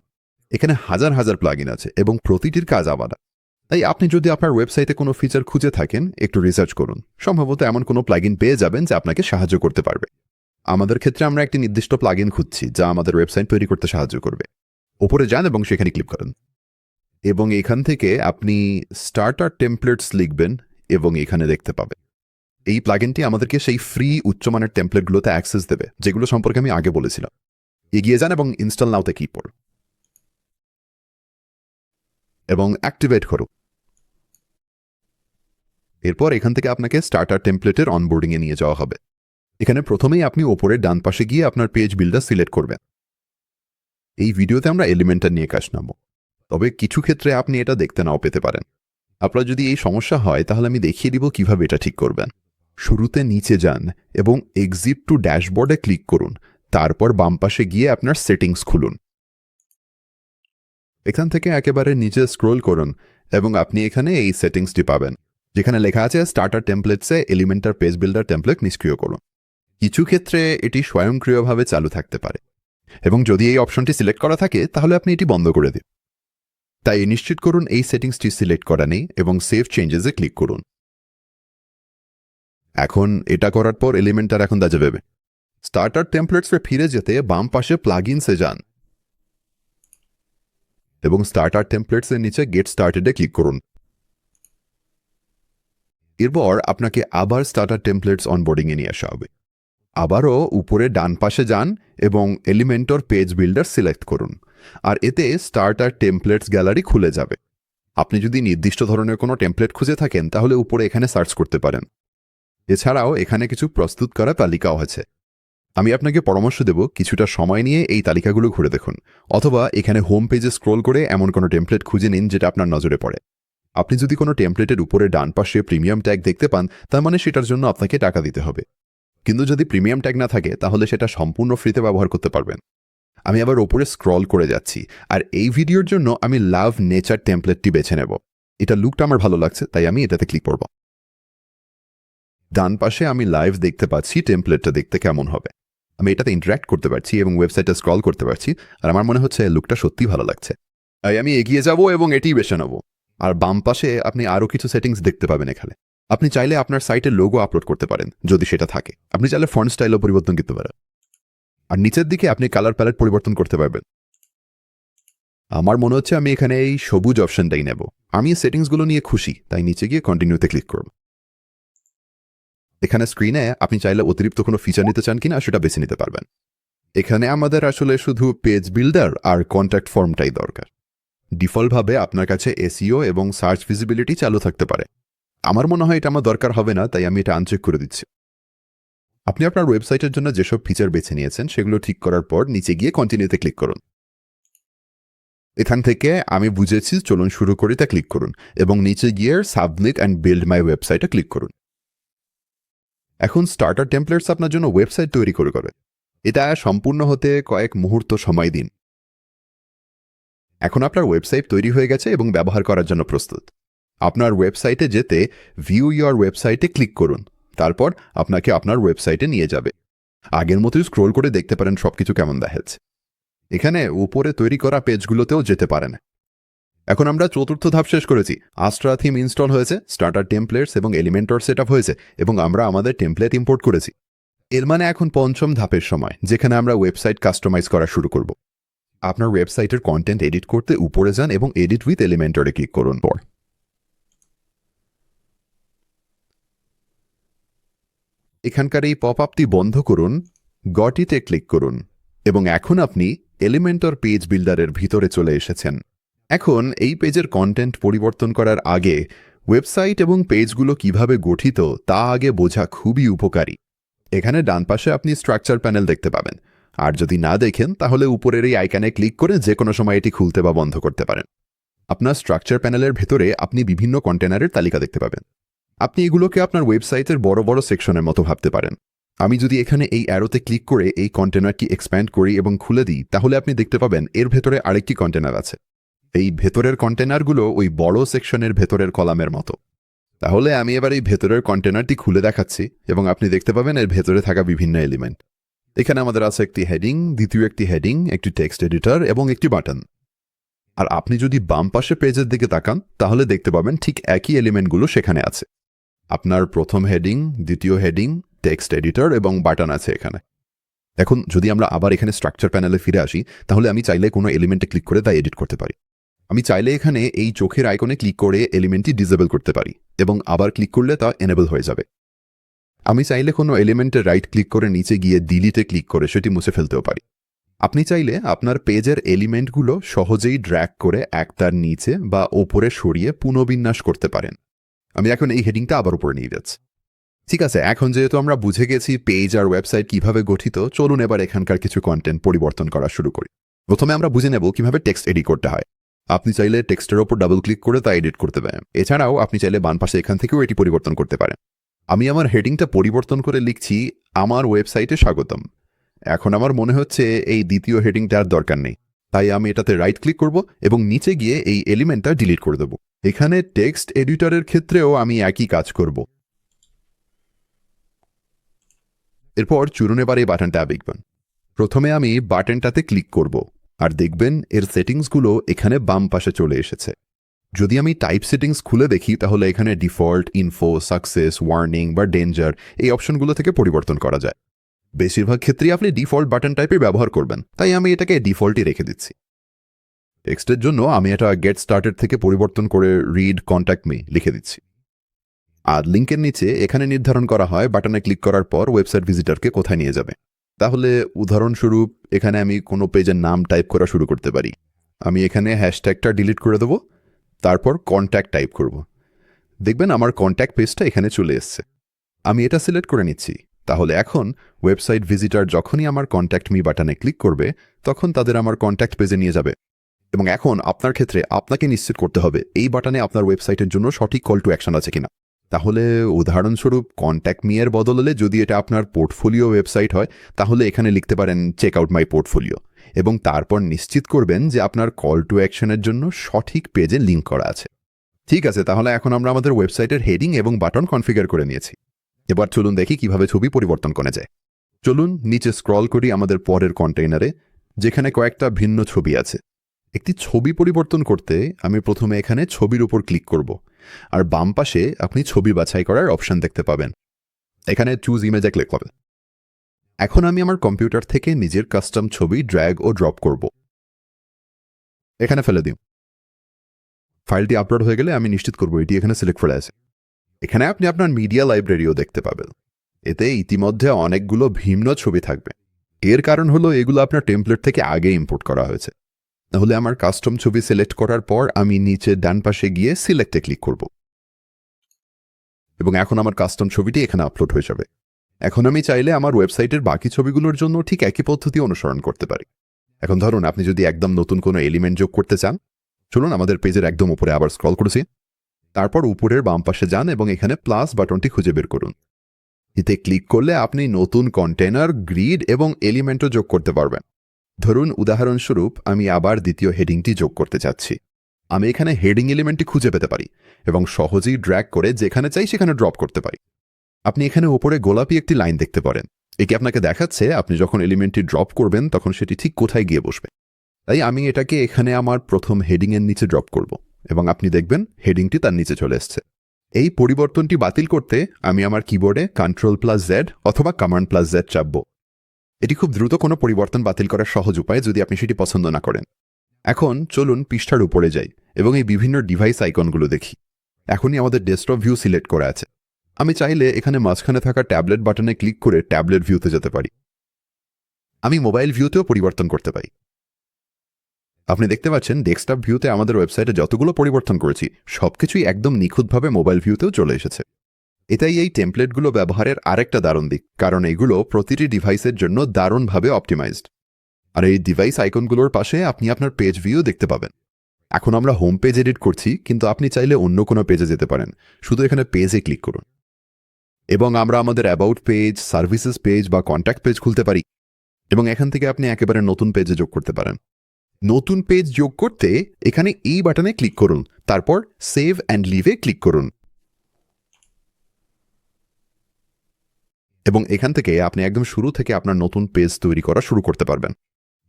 এখানে হাজার হাজার প্লাগইন আছে এবং প্রতিটির কাজ আলাদা। তাই আপনি যদি আপনার ওয়েবসাইটে কোনো ফিচার খুঁজে থাকেন একটু রিসার্চ করুন, সম্ভবত এমন কোনো প্লাগইন পেয়ে যাবেন যা আপনাকে সাহায্য করতে পারবে। আমাদের ক্ষেত্রে আমরা একটি নির্দিষ্ট প্লাগইন খুঁজছি যা আমাদের ওয়েবসাইট তৈরি করতে সাহায্য করবে। উপরে যান এবং সেখানে ক্লিক করেন এবং এখান থেকে আপনি স্টার্টার টেমপ্লেটস লিখবেন এবং এখানে দেখতে পাবেন। এই প্লাগইনটি আমাদেরকে সেই ফ্রি উচ্চমানের টেমপ্লেটগুলোতে অ্যাক্সেস দেবে যেগুলো সম্পর্কে আমি আগে বলেছিলাম। এগিয়ে যান এবং ইনস্টল নাওতে ক্লিক করুন এবং অ্যাক্টিভেট করুন। এরপর এখান থেকে আপনাকে স্টার্টার টেমপ্লেটের অনবোর্ডিংয়ে নিয়ে যাওয়া হবে। এখানে প্রথমেই আপনি ওপরের ডান পাশে গিয়ে আপনার পেজ বিল্ডার সিলেক্ট করবেন। এই ভিডিওতে আমরা এলিমেন্টার নিয়ে কাজ নামব, তবে কিছু ক্ষেত্রে আপনি এটা দেখতে নাও পেতে পারেন। আপনার যদি এই সমস্যা হয় তাহলে আমি দেখিয়ে দিব কিভাবে এটা ঠিক করবেন। শুরুতে নিচে যান এবং এক্সিট টু ড্যাশবোর্ডে ক্লিক করুন। তারপর বাম পাশে গিয়ে আপনার সেটিংস খুলুন। এখান থেকে একেবারে নিচে স্ক্রোল করুন এবং আপনি এখানে এই সেটিংসটি পাবেন যেখানে লেখা আছে স্টার্টার টেমপ্লেটসে এলিমেন্টার পেজ বিল্ডার টেমপ্লেট নিষ্ক্রিয় করুন। কিছু ক্ষেত্রে এটি স্বয়ংক্রিয়ভাবে চালু থাকতে পারে এবং যদি এই অপশনটি সিলেক্ট করা থাকে তাহলে আপনি এটি বন্ধ করে দিন। তাই নিশ্চিত করুন এই সেটিংসটি সিলেক্ট করা নেই এবং সেভ চেঞ্জেসে ক্লিক করুন। এখন এটা করার পর এলিমেন্টার এখন দেখা যাবে। স্টার্টার টেমপ্লেটসে ফিরে যেতে বাম পাশে প্লাগইনসে যান এবং স্টার্টার টেমপ্লেটসের নিচে গেট স্টার্টেডে ক্লিক করুন। এরপর আপনাকে আবার স্টার্টার টেমপ্লেটস অনবোর্ডিংয়ে নিয়ে আসা হবে। আবারও উপরে ডান পাশে যান এবং এলিমেন্টর পেজ বিল্ডার সিলেক্ট করুন, আর এতে স্টার্টার টেমপ্লেটস গ্যালারি খুলে যাবে। আপনি যদি নির্দিষ্ট ধরনের কোনো টেমপ্লেট খুঁজে থাকেন তাহলে উপরে এখানে সার্চ করতে পারেন। এছাড়াও এখানে কিছু প্রস্তুত করা তালিকাও আছে। আমি আপনাকে পরামর্শ দেব কিছুটা সময় নিয়ে এই তালিকাগুলো ঘুরে দেখুন, অথবা এখানে হোম পেজে স্ক্রোল করে এমন কোনো টেমপ্লেট খুঁজে নিন যেটা আপনার নজরে পড়ে। আপনি যদি কোনো টেমপ্লেটের উপরে ডান পাশে প্রিমিয়াম ট্যাগ দেখতে পান, তার মানে সেটার জন্য আপনাকে টাকা দিতে হবে। কিন্তু যদি প্রিমিয়াম ট্যাগ না থাকে তাহলে সেটা সম্পূর্ণ ফ্রিতে ব্যবহার করতে পারবেন। আমি আবার ওপরে স্ক্রল করে যাচ্ছি, আর এই ভিডিওর জন্য আমি লাভ নেচার টেমপ্লেটটি বেছে নেব। এটা লুকটা আমার ভালো লাগছে, তাই আমি এটাতে ক্লিক করব। ডান পাশে আমি লাইভ দেখতে পাচ্ছি টেমপ্লেটটা দেখতে কেমন হবে। আমি এটাতে ইন্টারঅ্যাক্ট করতে পারছি এবং ওয়েবসাইটে স্ক্রল করতে পারছি, আর আমার মনে হচ্ছে লুকটা সত্যি ভালো লাগছে। তাই আমি এগিয়ে যাব এবং এটিই বেছে নেব। আর বাম পাশে আপনি আরও কিছু সেটিংস দেখতে পাবেন এখানে। আপনি চাইলে আপনার সাইটের লোগো আপলোড করতে পারেন যদি সেটা থাকে। আপনি চাইলে ফন্ট স্টাইলও পরিবর্তন করতে পারেন। আর নিচের দিকে আপনি কালার প্যালেট পরিবর্তন করতে পারবেন। আমার মনে হচ্ছে আমি এখানে এই সবুজ অপশনটাই নেব। আমি এই সেটিংসগুলো নিয়ে খুশি, তাই নিচে গিয়ে কন্টিনিউতে ক্লিক করব। এখানে স্ক্রিনে আপনি চাইলে অতিরিক্ত কোনো ফিচার নিতে চান কিনা সেটা বেছে নিতে পারবেন। এখানে আমাদের আসলে শুধু পেজ বিল্ডার আর কন্ট্যাক্ট ফর্মটাই দরকার। ডিফল্টভাবে আপনার কাছে এসইও এবং সার্চ ভিজিবিলিটি চালু থাকতে পারে। আমার মনে হয় এটা আমার দরকার হবে না, তাই আমি এটা আনচেক করে দিচ্ছি। আপনি আপনার ওয়েবসাইটের জন্য যেসব ফিচার বেছে নিয়েছেন সেগুলো ঠিক করার পর নিচে গিয়ে কন্টিনিউতে ক্লিক করুন। এখান থেকে আমি বুঝেছি, চলুন শুরু করি, তা ক্লিক করুন এবং নিচে গিয়ে সাবমিট অ্যান্ড বিল্ড মাই ওয়েবসাইটে ক্লিক করুন। এখন স্টার্টার টেমপ্লেটস আপনার জন্য ওয়েবসাইট তৈরি করে এটা সম্পূর্ণ হতে কয়েক মুহূর্ত সময় দিন। এখন আপনার ওয়েবসাইট তৈরি হয়ে গেছে এবং ব্যবহার করার জন্য প্রস্তুত। আপনার ওয়েবসাইটে যেতে ভিউ ইয়োর ওয়েবসাইটে ক্লিক করুন। তারপর আপনাকে আপনার ওয়েবসাইটে নিয়ে যাবে। আগের মতোই স্ক্রোল করে দেখতে পারেন সবকিছু কেমন দেখাচ্ছে। এখানে উপরে তৈরি করা পেজগুলোতেও যেতে পারেন। এখন আমরা চতুর্থ ধাপ শেষ করেছি। আস্ট্রা থিম ইনস্টল হয়েছে, স্টার্টার টেমপ্লেটস এবং এলিমেন্টর সেটআপ হয়েছে, এবং আমরা আমাদের টেমপ্লেট ইম্পোর্ট করেছি। এর মানে এখন পঞ্চম ধাপের সময়, যেখানে আমরা ওয়েবসাইট কাস্টমাইজ করা শুরু করব। আপনার ওয়েবসাইটের কন্টেন্ট এডিট করতে উপরে যান এবং এডিট উইথ এলিমেন্টরে ক্লিক করুন। এখানকার এই পপ আপটি বন্ধ করুন, গট ইটে ক্লিক করুন, এবং এখন আপনি এলিমেন্টর পেজ বিল্ডারের ভিতরে চলে এসেছেন। এখন এই পেজের কন্টেন্ট পরিবর্তন করার আগে ওয়েবসাইট এবং পেজগুলো কিভাবে গঠিত তা আগে বোঝা খুবই উপকারী। এখানে ডান পাশে আপনি স্ট্রাকচার প্যানেল দেখতে পাবেন, আর যদি না দেখেন তাহলে উপরের এই আইকনে ক্লিক করে যে কোনো সময় এটি খুলতে বা বন্ধ করতে পারেন। আপনার স্ট্রাকচার প্যানেলের ভেতরে আপনি বিভিন্ন কন্টেনারের তালিকা দেখতে পাবেন। আপনি এগুলোকে আপনার ওয়েবসাইটের বড় বড় সেকশনের মতো ভাবতে পারেন। আমি যদি এখানে এই অ্যারোতে ক্লিক করে এই কন্টেনারটি এক্সপ্যান্ড করি এবং খুলে দিই, তাহলে আপনি দেখতে পাবেন এর ভেতরে আরেকটি কন্টেনার আছে। এই ভেতরের কন্টেনারগুলো ওই বড় সেকশনের ভেতরের কলামের মতো। তাহলে আমি এবার এই ভেতরের কন্টেনারটি খুলে দেখাচ্ছি এবং আপনি দেখতে পাবেন এর ভেতরে থাকা বিভিন্ন এলিমেন্ট। এখানে আমাদের আছে একটি হেডিং, দ্বিতীয় একটি হেডিং, একটি টেক্সট এডিটর এবং একটি বাটন। আর আপনি যদি বাম পাশে পেজের দিকে তাকান তাহলে দেখতে পাবেন ঠিক একই এলিমেন্টগুলো সেখানে আছে। আপনার প্রথম হেডিং, দ্বিতীয় হেডিং, টেক্সট এডিটর এবং বাটন আছে এখানে। এখন যদি আমরা আবার এখানে স্ট্রাকচার প্যানেলে ফিরে আসি, তাহলে আমি চাইলে কোনো এলিমেন্টে ক্লিক করে তা এডিট করতে পারি। আমি চাইলে এখানে এই চোখের আইকনে ক্লিক করে এলিমেন্টটি ডিসেবল করতে পারি এবং আবার ক্লিক করলে তা এনেবল হয়ে যাবে। আমি চাইলে কোনো এলিমেন্টে রাইট ক্লিক করে নিচে গিয়ে ডিলিটে ক্লিক করে সেটি মুছে ফেলতেও পারি। আপনি চাইলে আপনার পেজের এলিমেন্টগুলো সহজেই ড্র্যাগ করে একটার নিচে বা ওপরে সরিয়ে পুনর্বিন্যাস করতে পারেন। আমি এখন এই হেডিংটা আবার উপরে নিয়ে যাচ্ছি। ঠিক আছে, এখন যেহেতু আমরা বুঝে গেছি পেজ আর ওয়েবসাইট কিভাবে গঠিত, চলুন এবার এখানকার কিছু কন্টেন্ট পরিবর্তন করা শুরু করি। প্রথমে আমরা বুঝে নেব কিভাবে টেক্সট এডিট করতে হয়। আপনি চাইলে টেক্সটের ওপর ডাবল ক্লিক করে তা এডিট করতে পারেন। এছাড়াও আপনি চাইলে বাম পাশে এখান থেকেও এটি পরিবর্তন করতে পারেন। আমি আমার হেডিংটা পরিবর্তন করে লিখছি আমার ওয়েবসাইটে স্বাগতম। এখন আমার মনে হচ্ছে এই দ্বিতীয় হেডিংটা আর দরকার নেই, তাই আমি এটাতে রাইট ক্লিক করব এবং নিচে গিয়ে এই এলিমেন্টটা ডিলিট করে দেব। এখানে টেক্সট এডিটরের ক্ষেত্রেও আমি একই কাজ করব। এরপর চলুন এবার এই বাটনটা দেখবেন। প্রথমে আমি বাটনটাতে ক্লিক করব আর দেখবেন এর সেটিংসগুলো এখানে বাম পাশে চলে এসেছে। যদি আমি টাইপ সেটিংস খুলে দেখি তাহলে এখানে ডিফল্ট, ইনফো, সাকসেস, ওয়ার্নিং বা ডেঞ্জার এই অপশনগুলো থেকে পরিবর্তন করা যায়। বেশিরভাগ ক্ষেত্রেই আপনি ডিফল্ট বাটন টাইপে ব্যবহার করবেন, তাই আমি এটাকে ডিফল্টই রেখে দিচ্ছি। টেক্সটের জন্য আমি এটা গেট স্টার্টেড থেকে পরিবর্তন করে রিড কন্ট্যাক্ট মি লিখে দিচ্ছি। আর লিঙ্কের নিচে এখানে নির্ধারণ করা হয় বাটনে ক্লিক করার পর ওয়েবসাইট ভিজিটরকে কোথায় নিয়ে যাবে। তাহলে উদাহরণস্বরূপ এখানে আমি কোনো পেজের নাম টাইপ করা শুরু করতে পারি। আমি এখানে হ্যাশট্যাগটা ডিলিট করে দেবো, তারপর কন্ট্যাক্ট টাইপ করব। দেখবেন আমার কন্ট্যাক্ট পেজটা এখানে চলে এসছে। আমি এটা সিলেক্ট করে নিচ্ছি। তাহলে এখন ওয়েবসাইট ভিজিটর যখনই আমার কন্ট্যাক্ট মি বাটনে ক্লিক করবে তখন তাদের আমার কন্ট্যাক্ট পেজে নিয়ে যাবে। এবং এখন আপনার ক্ষেত্রে আপনাকে নিশ্চিত করতে হবে এই বাটনে আপনার ওয়েবসাইটের জন্য সঠিক কল টু অ্যাকশন আছে কিনা। তাহলে উদাহরণস্বরূপ কন্ট্যাক্ট মি এর বদলে যদি এটা আপনার পোর্টফোলিও ওয়েবসাইট হয় তাহলে এখানে লিখতে পারেন চেক আউট মাই পোর্টফোলিও, এবং তারপর নিশ্চিত করবেন যে আপনার কল টু অ্যাকশনের জন্য সঠিক পেজে লিঙ্ক করা আছে। ঠিক আছে, তাহলে এখন আমরা আমাদের ওয়েবসাইটের হেডিং এবং বাটন কনফিগার করে নিয়েছি। এবার চলুন দেখি কিভাবে ছবি পরিবর্তন করা যায়। চলুন নিচে স্ক্রল করি আমাদের পরের কন্টেইনারে, যেখানে কয়েকটা ভিন্ন ছবি আছে। একটি ছবি পরিবর্তন করতে আমি প্রথমে এখানে ছবির উপর ক্লিক করব, আর বাম পাশে আপনি ছবি বাছাই করার অপশন দেখতে পাবেন। এখানে চুজ ইমেজে ক্লিক করবেন। এখন আমি আমার কম্পিউটার থেকে নিজের কাস্টম ছবি ড্র্যাগ ও ড্রপ করব। এখানে ফেলে দিই। ফাইলটি আপলোড হয়ে গেলে আমি নিশ্চিত করব এটি এখানে সিলেক্ট করে আছে। এখানে আপনি আপনার মিডিয়া লাইব্রেরিও দেখতে পাবেন। এতে ইতিমধ্যে অনেকগুলো ভিন্ন ছবি থাকবে। এর কারণ হলো এগুলো আপনার টেমপ্লেট থেকে আগে ইম্পোর্ট করা হয়েছে। তাহলে আমার কাস্টম ছবি সিলেক্ট করার পর আমি নিচে ডান পাশে গিয়ে সিলেক্টে ক্লিক করব, এবং এখন আমার কাস্টম ছবিটি এখানে আপলোড হয়ে যাবে। এখন আমি চাইলে আমার ওয়েবসাইটের বাকি ছবিগুলোর জন্য ঠিক একই পদ্ধতি অনুসরণ করতে পারি। এখন ধরুন আপনি যদি একদম নতুন কোনো এলিমেন্ট যোগ করতে চান, চলুন আমাদের পেজের একদম উপরে আবার স্ক্রল করেছি। তারপর উপরের বাম পাশে যান এবং এখানে প্লাস বাটনটি খুঁজে বের করুন। এতে ক্লিক করলে আপনি নতুন কন্টেনার, গ্রিড এবং এলিমেন্টও যোগ করতে পারবেন। ধরুন উদাহরণস্বরূপ আমি আবার দ্বিতীয় হেডিংটি যোগ করতে চাচ্ছি। আমি এখানে হেডিং এলিমেন্টটি খুঁজে পেতে পারি এবং সহজেই ড্র্যাগ করে যেখানে চাই সেখানে ড্রপ করতে পারি। আপনি এখানে উপরে গোলাপি একটি লাইন দেখতে পারেন। একে আপনাকে দেখাচ্ছে আপনি যখন এলিমেন্টটি ড্রপ করবেন তখন সেটি ঠিক কোথায় গিয়ে বসবে। তাই আমি এটাকে এখানে আমার প্রথম হেডিংয়ের নিচে ড্রপ করব, এবং আপনি দেখবেন হেডিংটি তার নিচে চলে এসছে। এই পরিবর্তনটি বাতিল করতে আমি আমার কিবোর্ডে Ctrl+Z অথবা Command+Z চাপব। এটি খুব দ্রুত কোনো পরিবর্তন বাতিল করার সহজ উপায় যদি আপনি সেটি পছন্দ না করেন। এখন চলুন পৃষ্ঠার উপরে যাই এবং এই বিভিন্ন ডিভাইস আইকনগুলো দেখি। এখনই আমাদের ডেস্কটপ ভিউ সিলেক্ট করা আছে। আমি চাইলে এখানে মাঝখানে থাকা ট্যাবলেট বাটনে ক্লিক করে ট্যাবলেট ভিউতে যেতে পারি। আমি মোবাইল ভিউতেও পরিবর্তন করতে পারি। আপনি দেখতে পাচ্ছেন ডেস্কটপ ভিউতে আমাদের ওয়েবসাইটে যতগুলো পরিবর্তন করেছি সবকিছুই একদম নিখুঁতভাবে মোবাইল ভিউতেও চলে এসেছে। এটাই এই টেমপ্লেটগুলো ব্যবহারের আরেকটা দারুণ দিক, কারণ এগুলো প্রতিটি ডিভাইসের জন্য দারুণভাবে অপটিমাইজড। আর এই ডিভাইস আইকনগুলোর পাশে আপনি আপনার পেজ ভিউ দেখতে পাবেন। এখন আমরা হোম পেজ এডিট করছি, কিন্তু আপনি চাইলে অন্য কোনো পেজে যেতে পারেন। শুধু এখানে পেজে ক্লিক করুন এবং আমরা আমাদের অ্যাবাউট পেজ, সার্ভিসেস পেজ বা কন্ট্যাক্ট পেজ খুলতে পারি, এবং এখান থেকে আপনি একেবারে নতুন পেজে যোগ করতে পারেন। নতুন পেজ যোগ করতে এখানে এই বাটনে ক্লিক করুন, তারপর সেভ অ্যান্ড লিভে ক্লিক করুন, এবং এখান থেকে আপনি একদম শুরু থেকে আপনার নতুন পেজ তৈরি করা শুরু করতে পারবেন।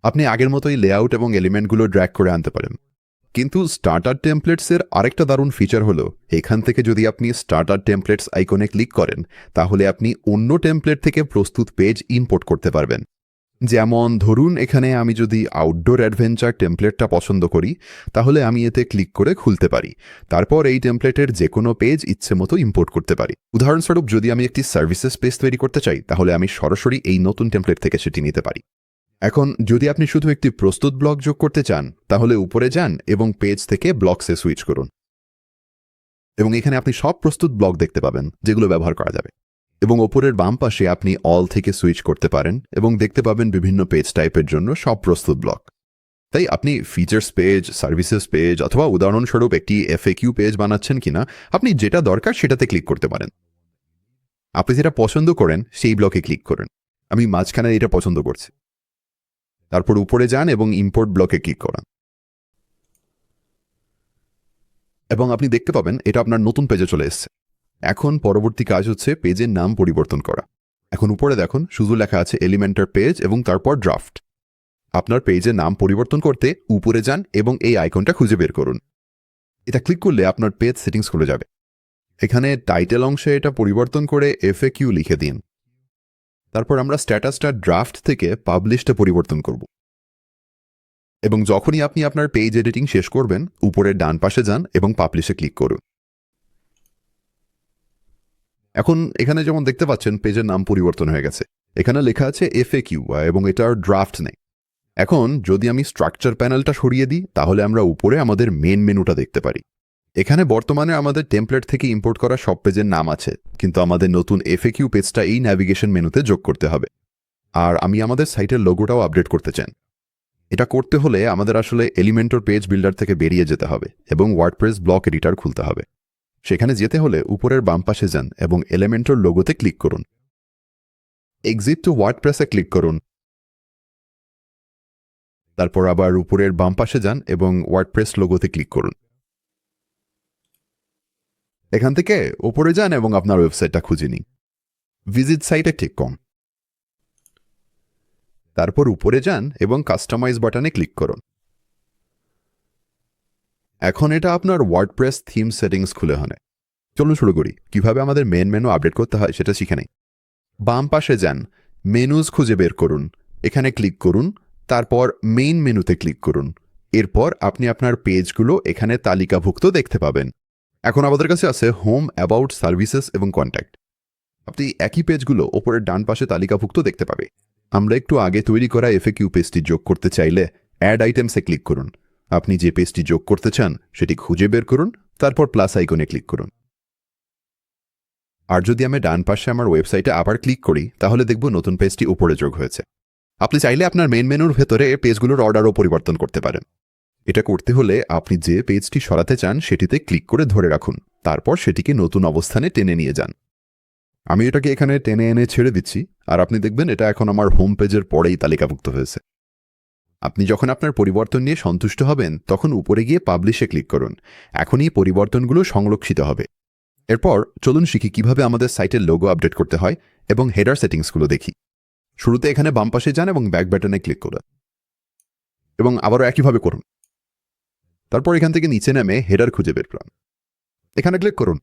আপনি আগের মতোই লেআউট এবং এলিমেন্টগুলো ড্র্যাগ করে আনতে পারেন। কিন্তু স্টার্টার টেমপ্লেটসের আরেকটা দারুণ ফিচার হলো এখান থেকে যদি আপনি স্টার্টার টেমপ্লেটস আইকনে ক্লিক করেন তাহলে আপনি অন্য টেমপ্লেট থেকে প্রস্তুত পেজ ইম্পোর্ট করতে পারবেন। যেমন ধরুন এখানে আমি যদি আউটডোর অ্যাডভেঞ্চার টেমপ্লেটটা পছন্দ করি তাহলে আমি এতে ক্লিক করে খুলতে পারি। তারপর এই টেমপ্লেটের যে কোনো পেজ ইচ্ছে মতো ইম্পোর্ট করতে পারি। উদাহরণস্বরূপ যদি আমি একটি সার্ভিসেস পেজ তৈরি করতে চাই তাহলে আমি সরাসরি এই নতুন টেমপ্লেট থেকে সেটি নিতে পারি। এখন যদি আপনি শুধু একটি প্রস্তুত ব্লক যোগ করতে চান তাহলে উপরে যান এবং পেজ থেকে ব্লকসে সুইচ করুন, এবং এখানে আপনি সব প্রস্তুত ব্লক দেখতে পাবেন যেগুলো ব্যবহার করা যাবে। এবং ওপরের বাম পাশে আপনি অল থেকে সুইচ করতে পারেন এবং দেখতে পাবেন বিভিন্ন পেজ টাইপের জন্য সব প্রস্তুত ব্লক। তাই আপনি ফিচার্স পেজ, সার্ভিসেস পেজ অথবা উদাহরণস্বরূপ একটি FAQ পেজ বানাচ্ছেন কিনা, আপনি যেটা দরকার সেটাতে ক্লিক করতে পারেন। আপনি যেটা পছন্দ করেন সেই ব্লকে ক্লিক করুন। আমি মাঝখানে এটা পছন্দ করছি। তারপর উপরে যান এবং ইম্পোর্ট ব্লকে ক্লিক করান, এবং আপনি দেখতে পাবেন এটা আপনার নতুন পেজে চলে এসেছে। এখন পরবর্তী কাজ হচ্ছে পেজের নাম পরিবর্তন করা। এখন উপরে দেখুন শুধু লেখা আছে এলিমেন্টার পেজ এবং তারপর ড্রাফট। আপনার পেজের নাম পরিবর্তন করতে উপরে যান এবং এই আইকনটা খুঁজে বের করুন। এটা ক্লিক করলে আপনার পেজ সেটিংস খুলে যাবে। এখানে টাইটেল অংশে এটা পরিবর্তন করে FAQ লিখে দিন। তারপর আমরা স্ট্যাটাসটা ড্রাফট থেকে পাবলিশটা পরিবর্তন করব, এবং যখনই আপনি আপনার পেজ এডিটিং শেষ করবেন উপরের ডান পাশে যান এবং পাবলিশে ক্লিক করুন। এখন এখানে যেমন দেখতে পাচ্ছেন পেজের নাম পরিবর্তন হয়ে গেছে, এখানে লেখা আছে FAQ এবং এটার ড্রাফট নেই। এখন যদি আমি স্ট্রাকচার প্যানেলটা সরিয়ে দিই তাহলে আমরা উপরে আমাদের মেন মেনুটা দেখতে পারি। এখানে বর্তমানে আমাদের টেমপ্লেট থেকে ইম্পোর্ট করা সব পেজের নাম আছে, কিন্তু আমাদের নতুন FAQ পেজটা এই ন্যাভিগেশন মেনুতে যোগ করতে হবে। আর আমি আমাদের সাইটের লোগোটাও আপডেট করতে চাই। এটা করতে হলে আমাদের আসলে এলিমেন্টর পেজ বিল্ডার থেকে বেরিয়ে যেতে হবে এবং ওয়ার্ডপ্রেস ব্লক এডিটর খুলতে হবে। সেখানে যেতে হলে উপরের বাম পাশে যান এবং এলিমেন্টর লোগোতে ক্লিক করুন। এক্সিট টু ওয়ার্ডপ্রেসে ক্লিক করুন। তারপর আবার উপরের বাম পাশে যান এবং ওয়ার্ডপ্রেস লোগোতে ক্লিক করুন। এখান থেকে উপরে যান এবং আপনার ওয়েবসাইটটা খুঁজে নিন। ভিজিট সাইটে ক্লিক করুন। তারপর উপরে যান এবং কাস্টমাইজ বাটনে ক্লিক করুন। এখন এটা আপনার ওয়ার্ডপ্রেস থিম সেটিংস খুলে হয়। চলুন শুরু করি। কিভাবে আমাদের মেন মেনু আপডেট করতে হয় সেটা শিখে নেই। বাম পাশে যান, মেনুজ খুঁজে বের করুন, এখানে ক্লিক করুন, তারপর মেইন মেনুতে ক্লিক করুন। এরপর আপনি আপনার পেজগুলো এখানে তালিকাভুক্ত দেখতে পাবেন। এখন আমাদের কাছে আছে হোম, অ্যাবাউট, সার্ভিসেস এবং কন্ট্যাক্ট। আপনি একই পেজগুলো ওপরের ডান পাশে তালিকাভুক্ত দেখতে পাবে। আমরা একটু আগে তৈরি করা FAQ পেজটি যোগ করতে চাইলে অ্যাড আইটেমসে ক্লিক করুন। আপনি যে পেজটি যোগ করতে চান সেটি খুঁজে বের করুন, তারপর প্লাস আইকনে ক্লিক করুন। আর যদি আমি ডান পাশে আমার ওয়েবসাইটে আবার ক্লিক করি তাহলে দেখব নতুন পেজটি উপরে যোগ হয়েছে। আপনি চাইলে আপনার মেন মেনুর ভেতরে পেজগুলোর অর্ডারও পরিবর্তন করতে পারেন। এটা করতে হলে আপনি যে পেজটি সরাতে চান সেটিতে ক্লিক করে ধরে রাখুন, তারপর সেটিকে নতুন অবস্থানে টেনে নিয়ে যান। আমি এটাকে এখানে টেনে এনে ছেড়ে দিচ্ছি, আর আপনি দেখবেন এটা এখন আমার হোম পেজের পরেই তালিকাভুক্ত হয়েছে। আপনি যখন আপনার পরিবর্তন নিয়ে সন্তুষ্ট হবেন তখন উপরে গিয়ে পাবলিশে ক্লিক করুন। এখন এই পরিবর্তনগুলো সংরক্ষিত হবে। এরপর চলুন শিখি কিভাবে আমাদের সাইটের লোগো আপডেট করতে হয় এবং হেডার সেটিংসগুলো দেখি। শুরুতে এখানে বাম পাশে যান এবং ব্যাক বাটনে ক্লিক করুন এবং আবারও একইভাবে করুন। তারপর এখান থেকে নিচে নেমে হেডার খুঁজে বের করুন, এখানে ক্লিক করুন।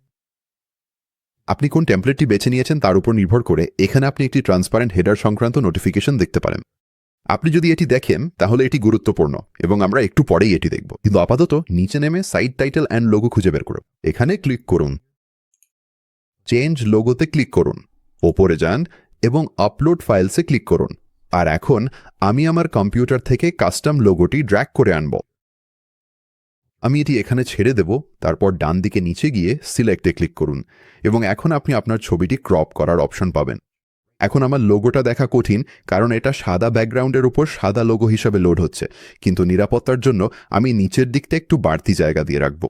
আপনি কোন টেমপ্লেটটি বেছে নিয়েছেন তার উপর নির্ভর করে এখানে আপনি একটি ট্রান্সপারেন্ট হেডার সংক্রান্ত নোটিফিকেশন দেখতে পারেন। আপনি যদি এটি দেখেন তাহলে এটি গুরুত্বপূর্ণ এবং আমরা একটু পরেই এটি দেখব, কিন্তু আপাতত নিচে নেমে সাইট টাইটেল অ্যান্ড লোগো খুঁজে বের করুন, এখানে ক্লিক করুন। চেঞ্জ লোগোতে ক্লিক করুন, ওপরে যান এবং আপলোড ফাইলসে ক্লিক করুন। আর এখন আমি আমার কম্পিউটার থেকে কাস্টম লোগোটি ড্র্যাগ করে আনব। আমি এটি এখানে ছেড়ে দেব, তারপর ডান দিকে নিচে গিয়ে সিলেক্টে ক্লিক করুন এবং এখন আপনি আপনার ছবিটি ক্রপ করার অপশন পাবেন। এখন আমার লোগোটা দেখা কঠিন কারণ এটা সাদা ব্যাকগ্রাউন্ডের উপর সাদা লোগো হিসাবে লোড হচ্ছে, কিন্তু নিরাপত্তার জন্য আমি নিচের দিকটা একটু বাড়তি জায়গা দিয়ে রাখব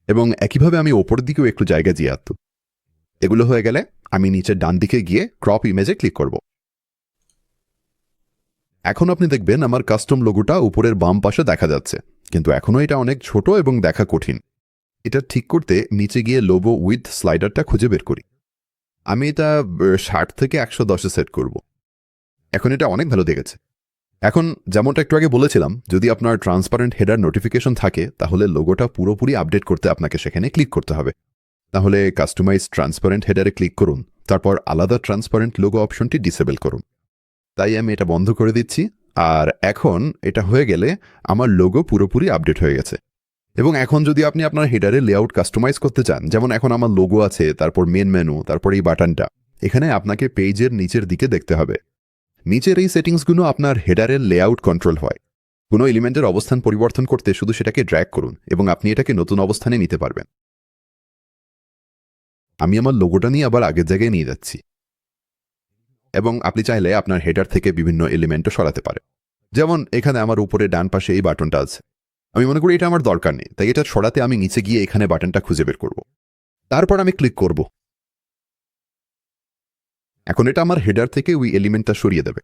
এবং একইভাবে আমি ওপর দিকেও একটু জায়গা দিয়ে রাখব। এগুলো হয়ে গেলে আমি নিচের ডান দিকে গিয়ে ক্রপ ইমেজে ক্লিক করব। এখন আপনি দেখবেন আমার কাস্টম লোগোটা উপরের বাম পাশে দেখা যাচ্ছে, কিন্তু এখনও এটা অনেক ছোট এবং দেখা কঠিন। এটা ঠিক করতে নিচে গিয়ে লোগো উইথ স্লাইডারটা খুঁজে বের করি। আমি এটা 60 থেকে 110-এ সেট করব। এখন এটা অনেক ভালো দেখেছে। এখন যেমনটা একটু আগে বলেছিলাম, যদি আপনার ট্রান্সপারেন্ট হেডার নোটিফিকেশন থাকে তাহলে লোগোটা পুরোপুরি আপডেট করতে আপনাকে সেখানে ক্লিক করতে হবে। তাহলে কাস্টমাইজ ট্রান্সপারেন্ট হেডারে ক্লিক করুন, তারপর আলাদা ট্রান্সপারেন্ট লোগো অপশনটি ডিসেবল করুন। তাই আমি এটা বন্ধ করে দিচ্ছি। আর এখন এটা হয়ে গেলে আমার লোগো পুরোপুরি আপডেট হয়ে গেছে। এবং এখন যদি আপনি আপনার হেডারে লেআউট কাস্টমাইজ করতে চান, যেমন এখন আমার লোগো আছে, তারপর মেন মেনু, তারপর এই বাটনটা, এখানে আপনাকে পেজের নিচের দিকে দেখতে হবে। নিচের এই সেটিংসগুলো আপনার হেডারের লেআউট কন্ট্রোল হয়। কোনো এলিমেন্টের অবস্থান পরিবর্তন করতে শুধু সেটাকে ড্র্যাগ করুন এবং আপনি এটাকে নতুন অবস্থানে নিতে পারবেন। আমি আমার লোগোটা নিয়ে আবার আগের জায়গায় নিয়ে যাচ্ছি এবং আপনি চাইলে আপনার হেডার থেকে বিভিন্ন এলিমেন্টও সরাতে পারেন। যেমন এখানে আমার উপরে ডান পাশে এই বাটনটা আছে, আমি মনে করি এটা আমার দরকার নেই, তাই এটা সরাতে আমি নিচে গিয়ে এখানে বাটনটা খুঁজে বের করব। তারপর আমি ক্লিক করব। এখন এটা আমার হেডার থেকে ওই এলিমেন্টটা সরিয়ে দেবে।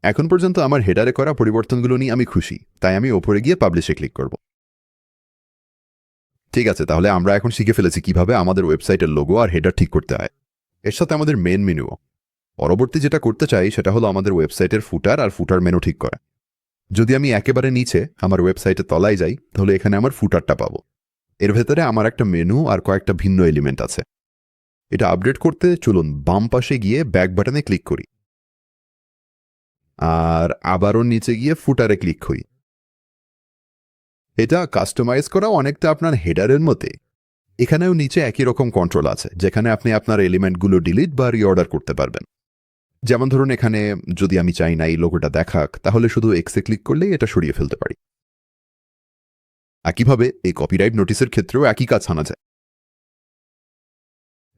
এখন পর্যন্ত আমার হেডারে করা পরিবর্তনগুলো নিয়ে আমি খুশি, তাই আমি ওপরে গিয়ে পাবলিশে ক্লিক করব। ঠিক আছে, তাহলে আমরা এখন শিখে ফেলেছি কিভাবে আমাদের ওয়েবসাইটের লোগো আর হেডার ঠিক করতে হয়, এর সাথে আমাদের মেন মেনুও। পরবর্তী যেটা করতে চাই সেটা হলো আমাদের ওয়েবসাইটের ফুটার আর ফুটার মেনু ঠিক করা। যদি আমি একেবারে নিচে আমার ওয়েবসাইটের তলায় যাই তাহলে এখানে আমার ফুটারটা পাবো। এর ভেতরে আমার একটা মেনু আর কয়েকটা ভিন্ন এলিমেন্ট আছে। এটা আপডেট করতে চলুন বাম পাশে গিয়ে ব্যাক বাটনে ক্লিক করি আর আবারও নিচে গিয়ে ফুটারে ক্লিক করি। এটা কাস্টমাইজ করা অনেকটা আপনার হেডারের মতে, এখানেও নিচে একই রকম কন্ট্রোল আছে, যেখানে আপনি আপনার এলিমেন্টগুলো ডিলিট বা রিঅর্ডার করতে পারবেন। যেমন ধরুন এখানে যদি আমি চাই না এই লোগোটা দেখাক, তাহলে শুধু এক্সে ক্লিক করলেই এটা সরিয়ে ফেলতে পারি। একইভাবে এই কপিরাইট নোটিসের ক্ষেত্রেও একই কাজ আনা যায়।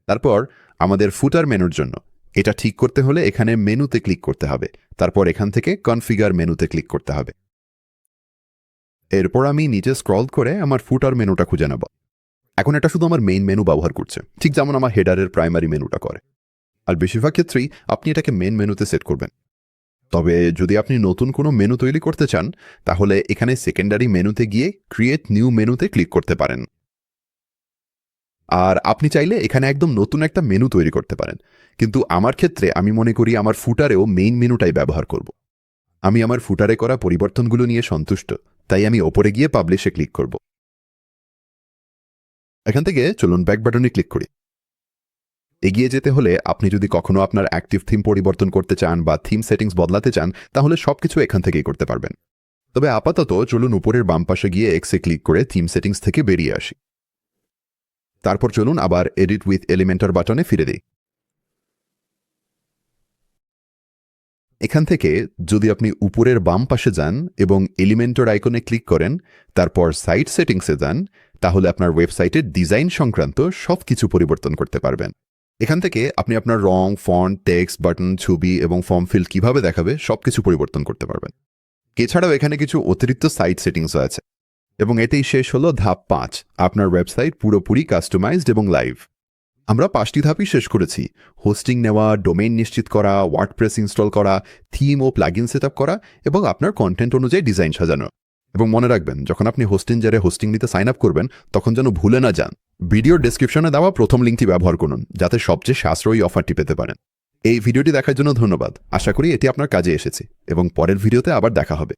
তারপর আমাদের ফুটার মেনুর জন্য এটা ঠিক করতে হলে এখানে মেনুতে ক্লিক করতে হবে, তারপর এখান থেকে কনফিগার মেনুতে ক্লিক করতে হবে। এরপর আমি নিচে স্ক্রল করে আমার ফুটার মেনুটা খুঁজে নেব। এখন এটা শুধু আমার মেইন মেনু ব্যবহার করছে, ঠিক যেমন আমার হেডারের প্রাইমারি মেনুটা করে। আর বেশিরভাগ ক্ষেত্রেই আপনি এটাকে মেন মেনুতে সেট করবেন। তবে যদি আপনি নতুন কোনো মেনু তৈরি করতে চান, তাহলে এখানে সেকেন্ডারি মেনুতে গিয়ে ক্রিয়েট নিউ মেনুতে ক্লিক করতে পারেন। আর আপনি চাইলে এখানে একদম নতুন একটা মেনু তৈরি করতে পারেন, কিন্তু আমার ক্ষেত্রে আমি মনে করি আমার ফুটারেও মেইন মেনুটাই ব্যবহার করব। আমি আমার ফুটারে করা পরিবর্তনগুলো নিয়ে সন্তুষ্ট, তাই আমি ওপরে গিয়ে পাবলিশে ক্লিক করব। এখান থেকে চলুন ব্যাক বাটনে ক্লিক করি। এগিয়ে যেতে হলে আপনি যদি কখনো আপনার অ্যাক্টিভ থিম পরিবর্তন করতে চান বা থিম সেটিংস বদলাতে চান, তাহলে সবকিছু এখান থেকেই করতে পারবেন। তবে আপাতত চলুন উপরের বাম পাশে গিয়ে এক্সে ক্লিক করে থিম সেটিংস থেকে বেরিয়ে আসি। তারপর চলুন আবার এডিট উইথ এলিমেন্টর বাটনে ফিরে দিই। এখান থেকে যদি আপনি উপরের বাম পাশে যান এবং এলিমেন্টর আইকনে ক্লিক করেন, তারপর সাইট সেটিংসে যান, তাহলে আপনার ওয়েবসাইটের ডিজাইন সংক্রান্ত সবকিছু পরিবর্তন করতে পারবেন। এখান থেকে আপনি আপনার রং, ফন্ট, টেক্সট, বাটন, ছবি এবং ফর্ম ফিল কিভাবে দেখাবে সবকিছু পরিবর্তন করতে পারবেন। এছাড়াও এখানে কিছু অতিরিক্ত সাইট সেটিংসও আছে। এবং এতেই শেষ হলো ধাপ 5, আপনার ওয়েবসাইট পুরোপুরি কাস্টমাইজড এবং লাইভ। আমরা 5টি ধাপই শেষ করেছি: হোস্টিং নেওয়া, ডোমেইন নিশ্চিত করা, ওয়ার্ডপ্রেস ইনস্টল করা, থিম ও প্লাগইন সেটআপ করা এবং আপনার কন্টেন্ট অনুযায়ী ডিজাইন সাজানো। এবং মনে রাখবেন, যখন আপনি হোস্টিঞ্জারে হোস্টিং নিতে সাইন আপ করবেন, তখন যেন ভুলে না যান ভিডিওর ডেসক্রিপশনে দেওয়া প্রথম লিঙ্কটি ব্যবহার করুন, যাতে সবচেয়ে সাশ্রয়ী অফারটি পেতে পারেন। এই ভিডিওটি দেখার জন্য ধন্যবাদ। আশা করি এটি আপনার কাজে এসেছে এবং পরের ভিডিওতে আবার দেখা হবে।